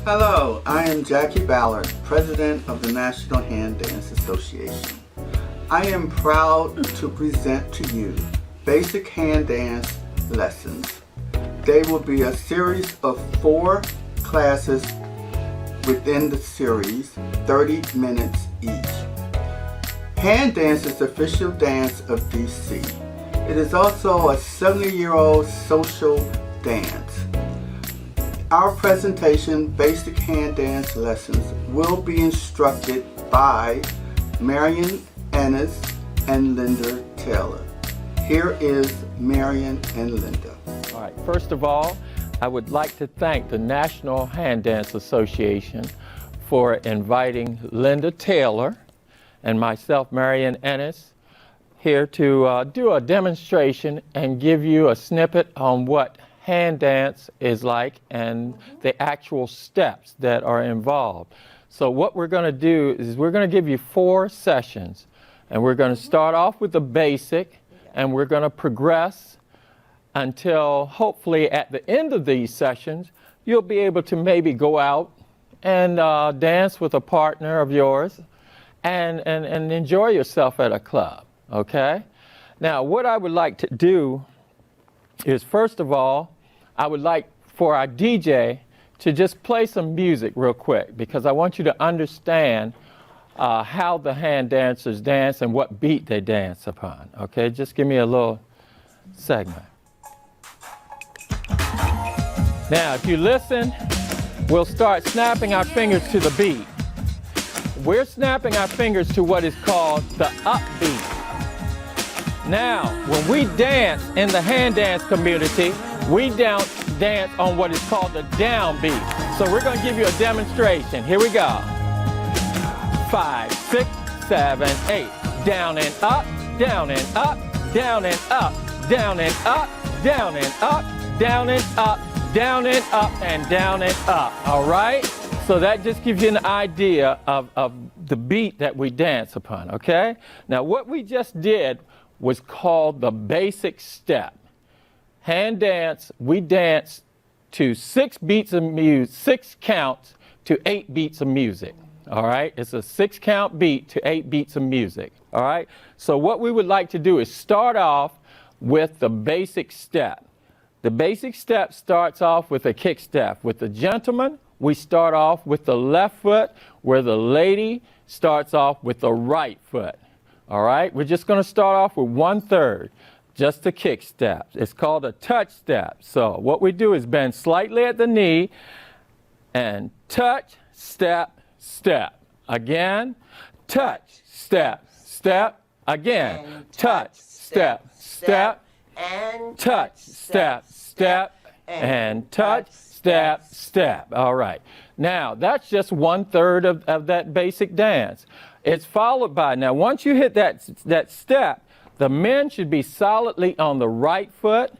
Hello, I am Jackie Ballard, President of the National Hand Dance Association. I am proud to present to you basic hand dance lessons. They will be a series of 4 classes within the series, 30 minutes each. Hand dance is the official dance of DC. It is also a 70-year-old social dance. Our presentation, Basic Hand Dance Lessons, will be instructed by Marion, Ennis, and Linda Taylor. Here is Marion and Linda. All right, first of all, I would like to thank the National Hand Dance Association for inviting Linda Taylor and myself, Marion Ennis, here to do a demonstration and give you a snippet on what hand dance is like and the actual steps that are involved. So what we're going to do is we're going to give you 4 sessions, and we're going to start off with the basic, and we're going to progress until hopefully at the end of these sessions you'll be able to maybe go out and dance with a partner of yours and enjoy yourself at a club. Okay? Now what I would like to do is, first of all, I would like for our DJ to just play some music real quick, because I want you to understand how the hand dancers dance and what beat they dance upon. Okay, just give me a little segment. Now, if you listen, we'll start snapping our fingers to the beat. We're snapping our fingers to what is called the upbeat. Now, when we dance in the hand dance community, we dance on what is called the downbeat. So we're going to give you a demonstration. Here we go. 5, 6, 7, 8. Down and up, down and up, down and up, down and up, down and up, down and up, down and up, and down and up. All right? So that just gives you an idea of the beat that we dance upon, okay? Now, what we just did was called the basic step. Hand dance, we dance to 6 beats of music, 6 counts to 8 beats of music. All right, it's a 6 count beat to 8 beats of music. All right, so what we would like to do is start off with the basic step. The basic step starts off with a kick step. With the gentleman, we start off with the left foot, where the lady starts off with the right foot. All right, we're just going to start off with 1/3, just a kick step. It's called a touch step. So what we do is bend slightly at the knee and touch, step, step. Again, touch, step, step. Again, touch, step, step. And touch, step, step. And touch, step, step. All right. Now, that's just 1/3 of that basic dance. It's followed by, now once you hit that step, the men should be solidly on the right foot,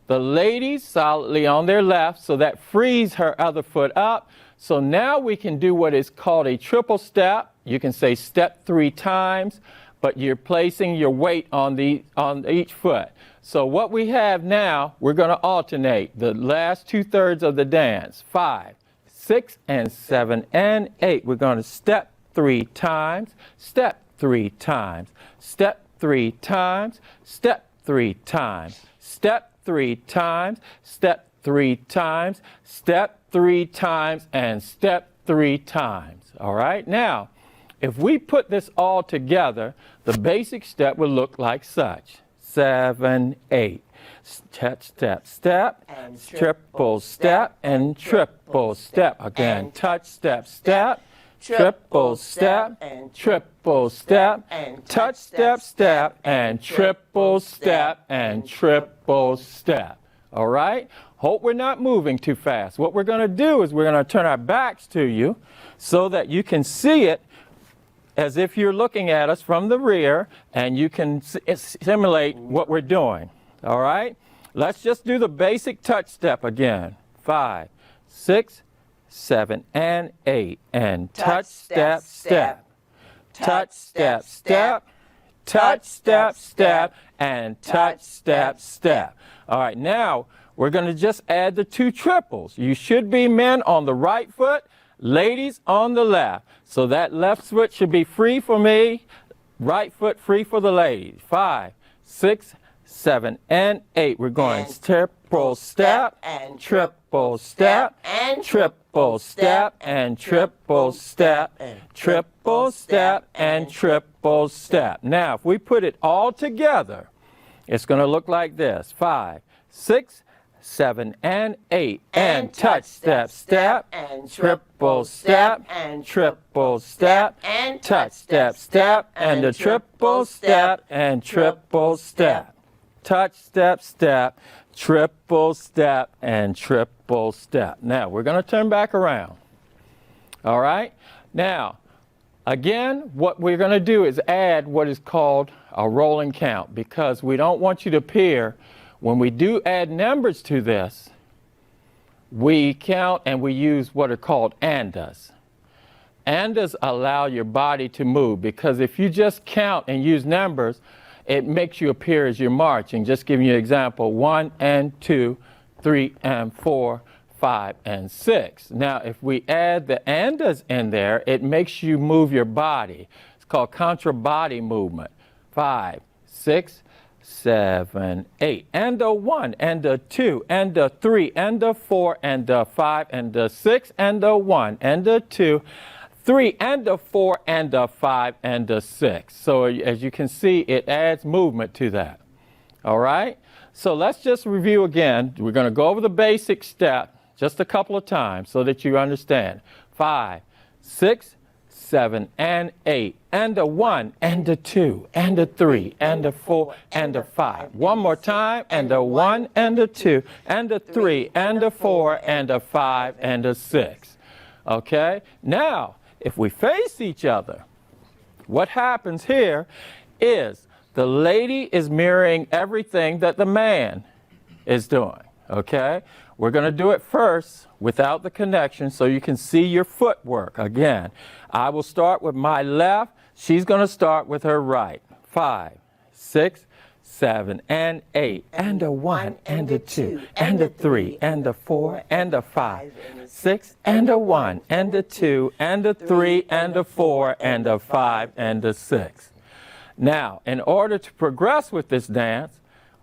the ladies solidly on their left, so that frees her other foot up. So now we can do what is called a triple step. You can say step 3 times, but you're placing your weight on each foot. So what we have now, we're going to alternate the last 2/3 of the dance. 5, 6, and 7, and 8. We're going to step 3 times, step 3 times, step 3 times, step 3 times, step 3 times, step 3 times, step 3 times, and step 3 times. All right? Now, if we put this all together, the basic step will look like such. 7, 8. Step, step, step, and triple step, and triple step. Again, touch, step, step. Triple step, and triple step, and touch, step, step, and triple step, and triple step. All right? Hope we're not moving too fast. What we're going to do is we're going to turn our backs to you so that you can see it as if you're looking at us from the rear, and you can simulate what we're doing. All right? Let's just do the basic touch step again. 5, 6, 7, and 8, and touch, step, step, touch, step, step, touch, step, step, and touch, step, step. All right, now we're going to just add the 2 triples. You should be men on the right foot, ladies on the left. So that left foot should be free for me, right foot free for the ladies. 5, 6, 7, and 8. We're going triple step, and triple step, and triple step, and triple step, triple step, and triple step. Now, if we put it all together, it's going to look like this. 5, 6, 7, and 8. And touch, step, step, and triple step, and triple step, and touch, step, step, and a triple step, and triple step. Touch, step, step, triple step, and triple step. Now, we're going to turn back around. All right? Now, again, what we're going to do is add what is called a rolling count, because we don't want you to appear, when we do add numbers to this, we count and we use what are called andas. Andas allow your body to move, because if you just count and use numbers, it makes you appear as you're marching. Just giving you an example, 1 and 2, 3 and 4, 5 and 6. Now, if we add the andas in there, it makes you move your body. It's called contra body movement. 5, 6, 7, 8, and a 1, and a 2, and a 3, and a 4, and a 5, and a 6, and a 1, and a 2, 3, and a 4, and a 5, and a 6. So as you can see, it adds movement to that. All right? So let's just review again. We're going to go over the basic step just a couple of times so that you understand. 5, 6, 7, and 8, and a 1, and a 2, and a 3, and a 4, and a 5. One more time, and a 1, and a 2, and a 3, and a 4, and a 5, and a 6. Okay? Now, if we face each other, what happens here is the lady is mirroring everything that the man is doing, okay? We're going to do it first without the connection so you can see your footwork. Again, I will start with my left. She's going to start with her right. 5, 6, 7, and 8, and a 1, and a 2, and a 3, and a 4, and a 5, 6, and a 1, and a 2, and a 3, and a 4, and a 5, and a 6. Now, in order to progress with this dance,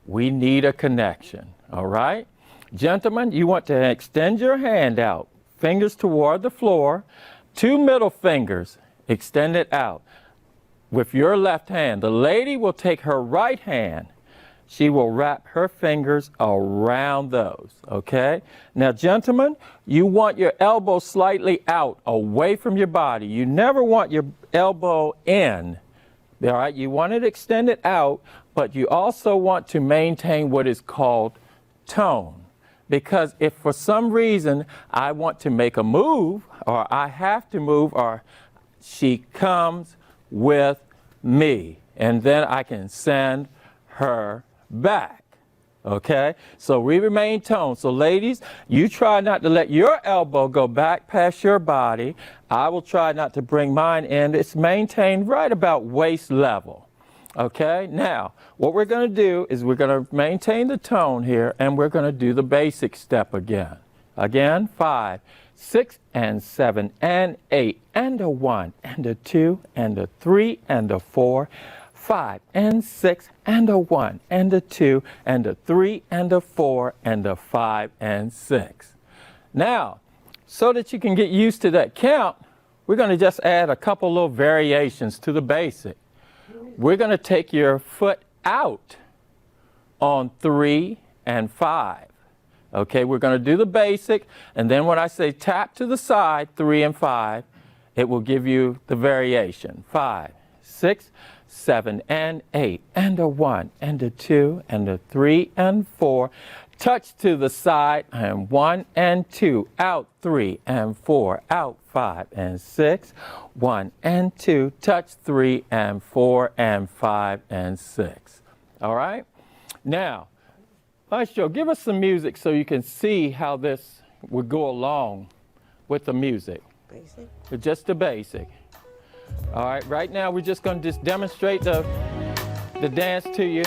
we need a connection, all right? Gentlemen, you want to extend your hand out, fingers toward the floor, 2 middle fingers, extend it out. With your left hand, the lady will take her right hand. She will wrap her fingers around those, okay? Now, gentlemen, you want your elbow slightly out, away from your body. You never want your elbow in, all right? You want it extended out, but you also want to maintain what is called tone. Because if for some reason I want to make a move, or I have to move, or she comes with me, and then I can send her back, okay? So we remain toned. So ladies, you try not to let your elbow go back past your body. I will try not to bring mine in. It's maintained right about waist level, okay? Now, what we're going to do is we're going to maintain the tone here, and we're going to do the basic step again. Again, 5, 6, and 7, and 8, and a 1, and a 2, and a 3, and a 4, 5, and 6, and a 1, and a 2, and a 3, and a 4, and a 5, and 6. Now, so that you can get used to that count, we're going to just add a couple little variations to the basic. We're going to take your foot out on 3 and 5. Okay, we're going to do the basic, and then when I say tap to the side, 3 and 5, it will give you the variation. 5, 6, 7, and 8, and a 1, and a 2, and a 3, and 4. Touch to the side, and 1 and 2, out 3 and 4, out 5 and 6, 1 and 2, touch 3 and 4 and 5 and 6. All right? Now, Maestro, give us some music so you can see how this would go along with the music. Basic? Just the basic. All right, right now we're just going to just demonstrate the dance to you.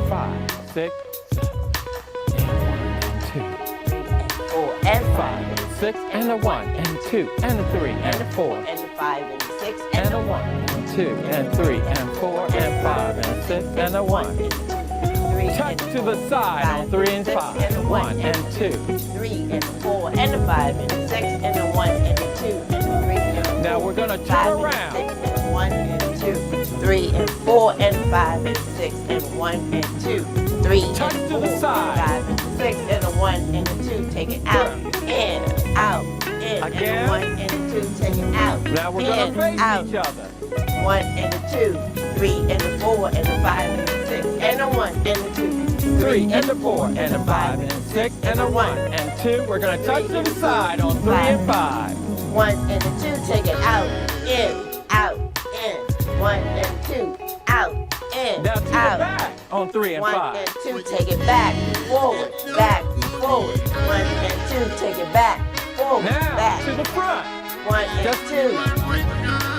5, 6, 7, 8, 1, and 5 and 6 and a 1 and 2 and a 3 and a 4 and a 5 and a 6 and a 1 and 2 and 3 and 4 and 5 and 6 and a 1. 3 Touch to the side on 3 and 5. 1 and 2. 3 and 4 and a 5 and a 6 and a 1 and a 2 and a 3 and a 4. Now we're going to turn 5 around. and 6 and 1 and 2. 3 and 4 and 5 and 6 and 1 and 2. 3 Touch and to the 4, side. 5 and 6 and a 1 and a 2. Take it out, in, out, in, Again. and a 1 and a 2. Take it out. Now we're going to face out. each other. 1 and a 2, 3 and a 4 and a 5 and a 6 and a 1 and a 2. 3 and a 4 and a 5 and a 6 and a 1 and 2. We're going to touch to the side on 3 and 5. 1 and a 2, take it out, in, out, in. 1 and 2, out, in, Now to the out. back on 3 and 1 5. and 2, take it back, forward, back, forward. 1 and 2, take it back, forward, Now back. to the front. 1 and Just 2.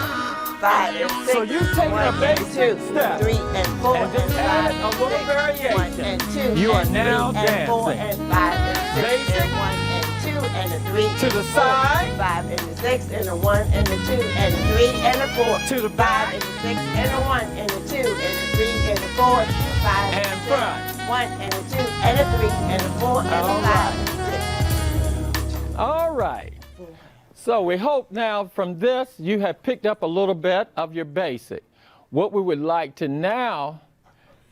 5 and 6. So you've taken a 1 basic and 2, step 3 and 4 and just added a little 1 variation. and 2. You are and now 3 and 4 dancing. and 5 and 6 Basic. and 1 and 2 and a 3 To the and 4, side. 5 and a 6 and a 1 and a 2 and a 3 and a 4. To the 5 back. and a 6 and a 1 and a 2 and a 3 and a 4. 5 And and front. 6. 1 and a 2 and a 3 and a 4 and All a 5 and 6. All right. So we hope now from this you have picked up a little bit of your basic. What we would like to now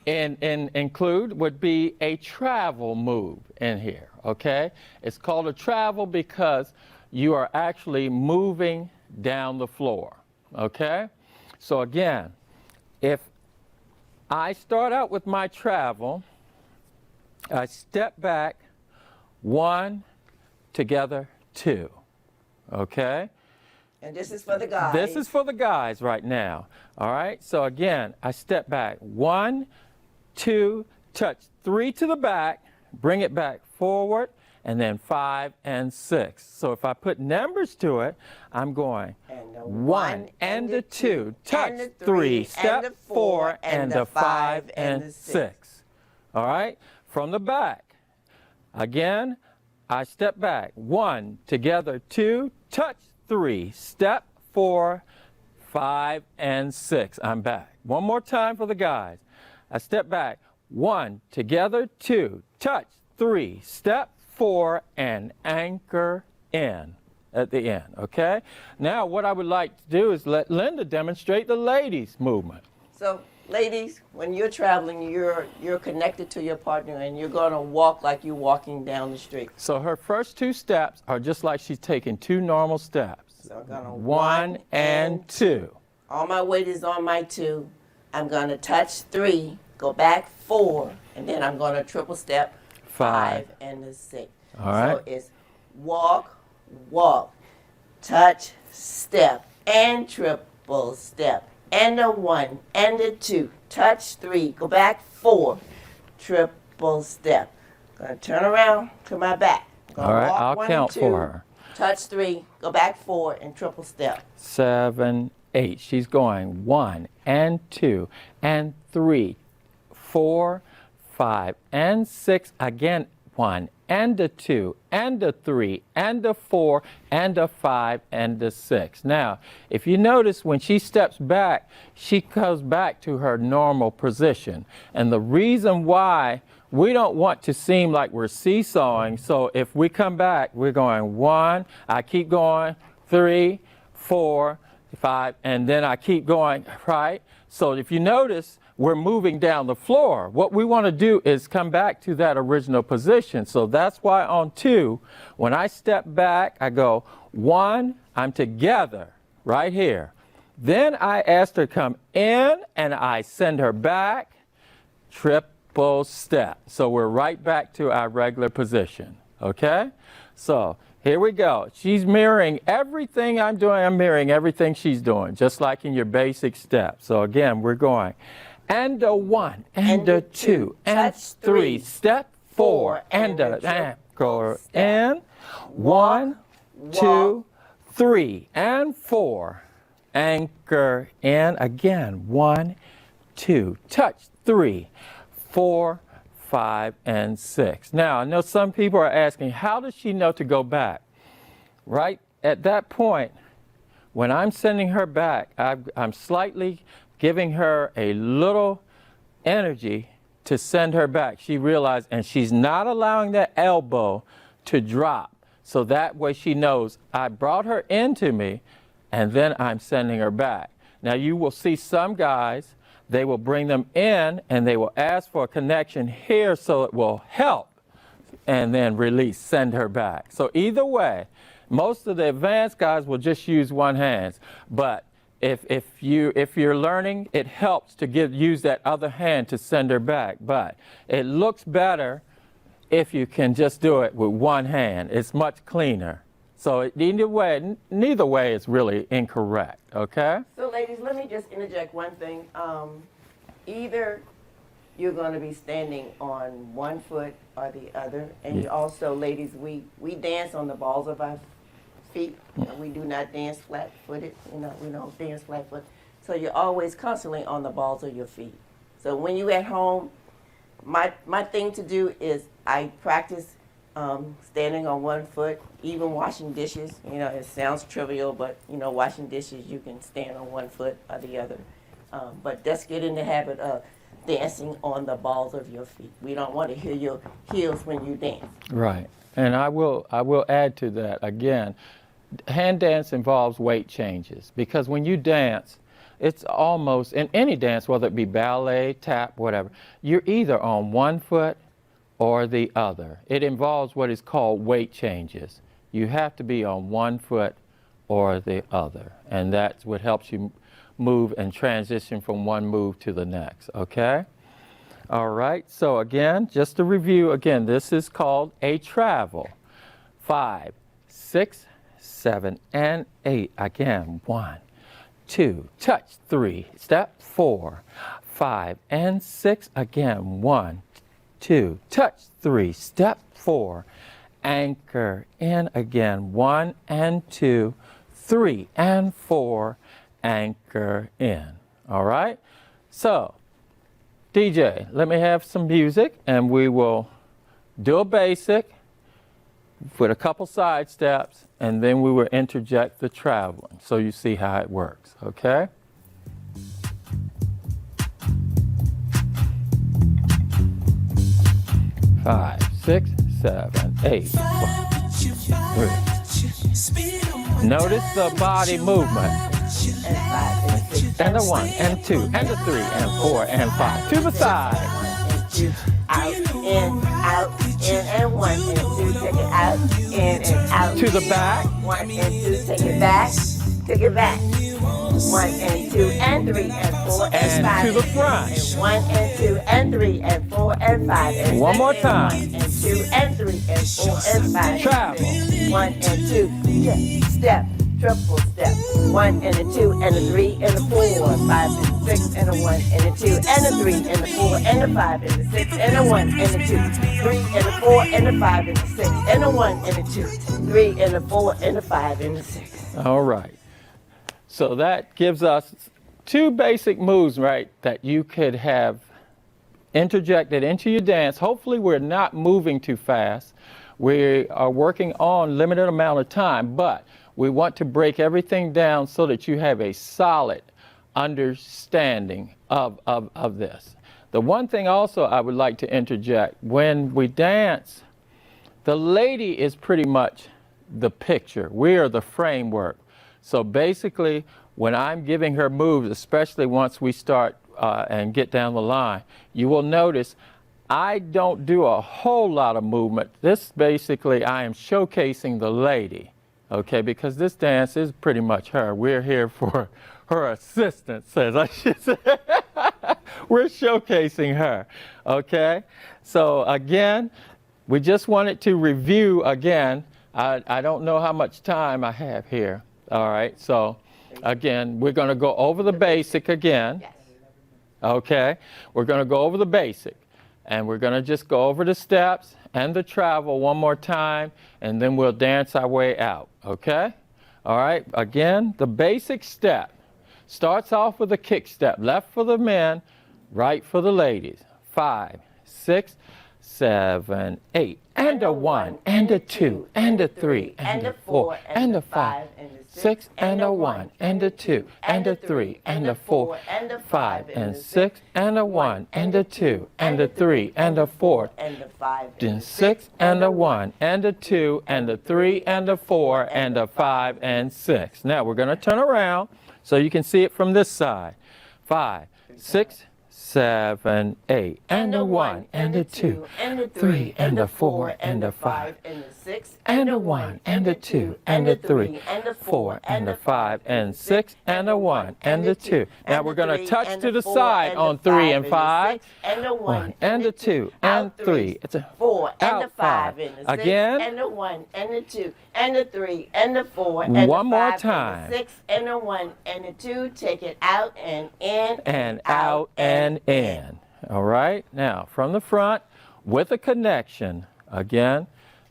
include would be a travel move in here, okay? It's called a travel because you are actually moving down the floor, okay? So again, if I start out with my travel, I step back, 1, together, 2. Okay? And this is for the guys. This is for the guys right now. All right? So again, I step back. 1, 2, touch 3 to the back, bring it back forward, and then 5 and 6. So if I put numbers to it, I'm going And a 1 and a 2, touch and a 3, and step a 4, and a 5 and and a 6. All right? From the back. Again, I step back. 1, together, 2, touch 3, step 4, 5 and 6. I'm back. One more time for the guys. I step back. 1, together, 2, touch 3, step 4, and anchor in at the end, okay? Now what I would like to do is let Linda demonstrate the ladies' movement. So, ladies, when you're traveling, you're connected to your partner, and you're going to walk like you're walking down the street. So her first 2 steps are just like she's taking 2 normal steps. So I'm gonna 1 and 2. All my weight is on my 2. I'm going to touch 3, go back 4, and then I'm going to triple step 5 and a 6. All right. So it's walk, walk, touch, step, and triple step. And a 1 and a 2, touch 3, go back 4, triple step. Gonna turn around to my back. Gonna All right, walk I'll 1 count and 2, for her. Touch 3, go back 4, and triple step. 7, 8. She's going 1 and 2 and 3, 4, 5 and 6. Again, 1 and a 2 and a 3 and a 4 and a 5 and a 6. Now, if you notice when she steps back, she goes back to her normal position. And the reason why we don't want to seem like we're seesawing, so if we come back, we're going 1, I keep going, 3, 4, 5, and then I keep going, right? So if you notice, we're moving down the floor. What we want to do is come back to that original position. So that's why on 2, when I step back, I go 1, I'm together right here. Then I ask her to come in and I send her back, triple step. So we're right back to our regular position, okay? So here we go. She's mirroring everything I'm doing. I'm mirroring everything she's doing, just like in your basic steps. So again, we're going and a 1 and a 2 and 3, step 4 and a anchor in, 1, 2, 3 and 4, anchor in again, 1, 2, touch 3, 4, 5, and 6. Now, I know some people are asking, how does she know to go back? Right at that point, when I'm sending her back, I'm slightly giving her a little energy to send her back. She realized, and she's not allowing that elbow to drop. So that way she knows I brought her into me, and then I'm sending her back. Now you will see some guys, they will bring them in and they will ask for a connection here so it will help, and then release, send her back. So either way, most of the advanced guys will just use one hand, but if you're learning, it helps to use that other hand to send her back. But it looks better if you can just do it with one hand. It's much cleaner. So neither way is really incorrect, okay? So ladies, let me just interject one thing. Either you're going to be standing on one foot or the other, and you also, ladies, we dance on the balls of our feet. We do not dance flat-footed. You know, we don't dance flat-footed. So you're always constantly on the balls of your feet. So when you're at home, my thing to do is I practice standing on one foot, even washing dishes. You know, it sounds trivial, but, you know, washing dishes, you can stand on one foot or the other. But just get in the habit of dancing on the balls of your feet. We don't want to hear your heels when you dance. Right. And I will add to that again. Hand dance involves weight changes, because when you dance, it's almost, in any dance, whether it be ballet, tap, whatever, you're either on one foot or the other. It involves what is called weight changes. You have to be on one foot or the other, and that's what helps you move and transition from one move to the next, okay? All right, so again, just to review, again, this is called a travel. 5, 6, 7, and 8. Again, 1, 2, touch, 3, step, 4, 5, and 6. Again, 1, 2, touch, 3, step, 4, anchor in. Again, 1 and 2, 3 and 4, anchor in. All right? So, DJ, let me have some music, and we will do a basic with a couple side steps, and then we will interject the traveling so you see how it works, okay? Five, 6, 7, 8, 1, 2, 3. Notice the body movement. And 5 and 6 And the 1 and 2 and the 3 and 4 and 5. To the side. Out, in, and 1 and 2, take it out, in and out. To the back. 1 and 2, take it back, 1 and 2 and 3 and 4 and 5. And to the front. And 1 and 2 and 3 and 4 and 5. And One more 1 time. and 2 and 3 and 4 and 5. Travel. 1 and 2, step, triple step. 1 and a 2 and a 3 and a 4, 5 and 6 and a 1 and a 2 and a 3 and a 4 and a 5 and a 6 and a 1 and a 2, 3 and a 4 and a 5 and a 6 and a 1 and a 2, 3 and a 4 and a 5 and a 6. All right. So that gives us 2 basic moves, right, that you could have interjected into your dance. Hopefully we're not moving too fast. We are working on limited amount of time, but we want to break everything down so that you have a solid understanding of this. The one thing also I would like to interject, when we dance, the lady is pretty much the picture. We are the framework. So basically, when I'm giving her moves, especially once we start and get down the line, you will notice I don't do a whole lot of movement. This basically, I am showcasing the lady, okay, because this dance is pretty much her. We're here for her assistance, as I should say. We're showcasing her, okay? So again, we just wanted to review again. I don't know how much time I have here. All right, so again, we're going to go over the basic again. Yes. Okay, we're going to go over the basic, and we're going to just go over the steps and the travel one more time, and then we'll dance our way out, okay? All right, again, the basic step starts off with a kick step, left for the men, right for the ladies. 5, 6, 7, 8. And a 1, and a 2, and a 3, and a 4, and a 5, 6, and a 1, and a 2, and a 3, and a 4, 5, and 6, and a 1, and a 2, and a 3, and a 4, and 6, and a 1, and a 2, and a 3, and a 4, and a 5, and 6. Now we're going to turn around so you can see it from this side. 5, 6, 7, 8, and a 1, and a 2, and a 3, and a 4, and a 5, and a 6, and a 1, and a 2, and a 3, and a 4, and a 5, and 6, and a 1, and a 2. Now we're going to touch to the side on 3 and 5. and a 1, and a 2, and 3. It's a 4, and a out 5, and a 6, Again. and a 1, and a 2, and a 3, and a 4, and a 5, One more and time. a 6, and a 1, and a 2. Take it out and in. And out and in. All right? Now, from the front with a connection. Again,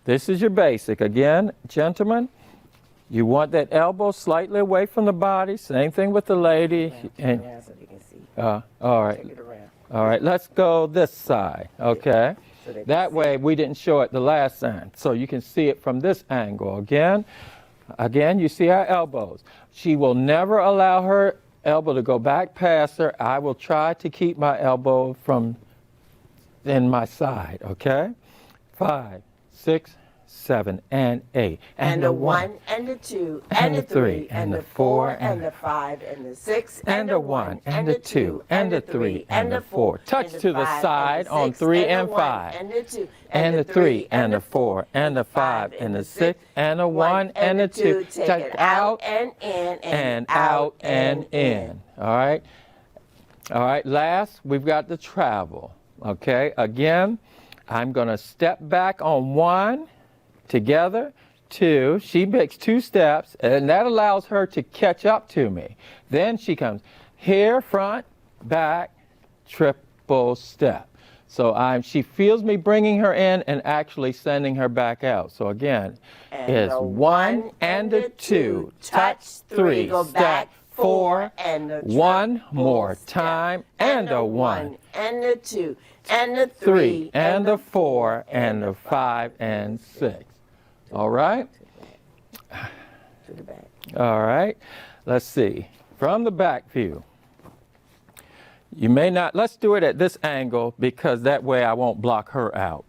this is your basic. Again, gentlemen, you want that elbow slightly away from the body. Same thing with the lady. And, Around so they can see. all right. Take it around. All right, let's go this side, okay? So they can That way we didn't show it the last time. So you can see it from this angle. Again, you see our elbows. She will never allow her elbow to go back past her. I will try to keep my elbow from in my side, okay? 5, 6, 7, and 8. And a 1, and a 2, and a 3, and a 4, and a 5, and a 6, And a 1, and a 2, and a 3, and a 4. Touch to the side on 3 and 5. And a 2, And a 3, and a 4, and a 5, and a 6, and a 1, and a 2. Take Touch it out and in, and out and in. All right? All right, last, we've got the travel. Okay, again, I'm going to step back on 1, together, 2. She makes 2 steps, and that allows her to catch up to me. Then she comes here, front, back, triple step. So she feels me bringing her in and actually sending her back out. So again, it's 1 and a 2, touch 3, go step back 4, and a 1 more step, time, and a 1, and a 2, and a 3, and a 4, and a 5, and 6. All right? to the back. All right. Let's see. From the back view. You may not, let's do it at this angle because that way I won't block her out.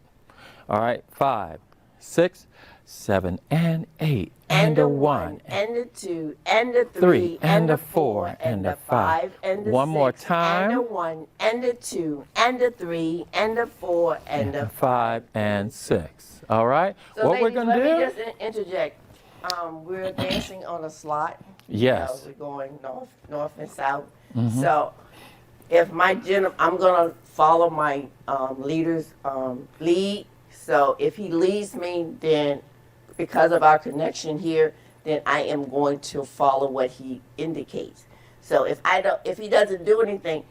All right. 5, 6, 7, and 8. And a 1. And a 2, and a 3, 3, and a 4, and a 5. and a 1 more 6, time. and a 1, and a 2, and a 3, and a 4, and a 5 and 6. All right. So What we're ladies, going to let do? me just interject. We're dancing on a slot. Yes. We're going north and south. So if I'm going to follow my leader's lead. So if he leads me, then because of our connection here, then I am going to follow what he indicates. So if he doesn't do anything,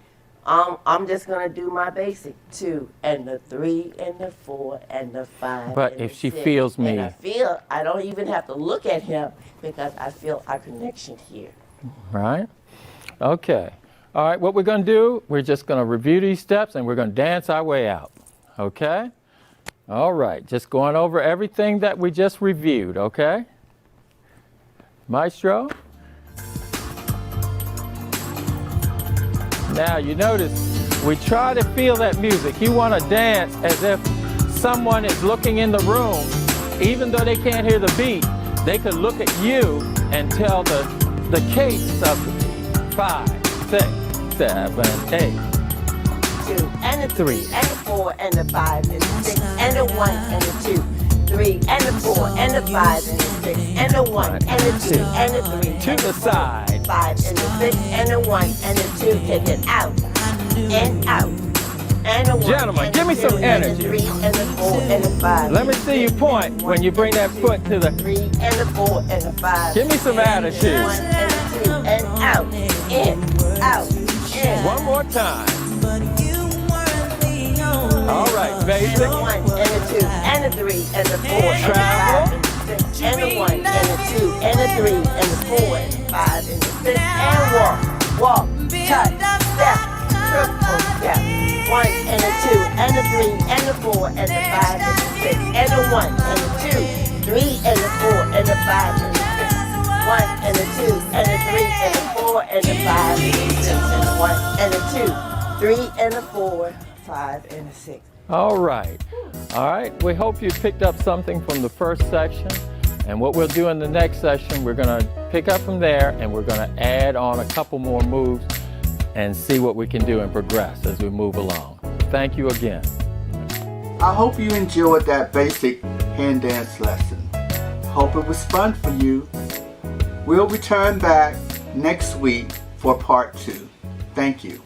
I'm just gonna do my basic 2 and the 3 and the 4 and the 5. But and if the she 6. feels me- and I don't even have to look at him because I feel our connection here. Right? Okay. All right, what we're going to do, we're just going to review these steps and we're going to dance our way out. Okay? All right, just going over everything that we just reviewed, okay? Maestro? Now, you notice we try to feel that music. You want to dance as if someone is looking in the room. Even though they can't hear the beat, they could look at you and tell the cadence of the beat. 5, 6, 7, 8. 2 and a 3 and a 4 and a 5 and a 6 and a 1 and a 2. 3 and a 4 and a 5 and a 6 and a 1 and a 2 and a 3. To the side. 5 and a 6 and a 1 and a 2. Take it out and out. And a 1 Gentlemen, and give a me 2 some and a energy. 3 and a 4 and a 5. Let me see you point when you bring that foot to the... 3 and a 4 and a 5. Give me some attitude. 1 and a 2 and out. In, out, in. One more time. All right, basic. 1 and a 2 and a 3 and a 4 and a 5 and a 6 and a 1 and a 2 and a 3 and a 4 and a 5 and a 6 and walk, touch, step, triple step. 1 and a 2 and a 3 and a 4, and a 5, and a 6, and a 1, and a 2, 3, and a 4, and a 5, and a 6, 1, and a 2, and a 3, and a 4, and a 5, and a 6, and a 1, and a 2, 3, and a 4, 5, and a 6. All right. All right. We hope you picked up something from the first section. And what we'll do in the next session, we're going to pick up from there and we're going to add on a couple more moves and see what we can do and progress as we move along. Thank you again. I hope you enjoyed that basic hand dance lesson. Hope it was fun for you. We'll return back next week for part 2. Thank you.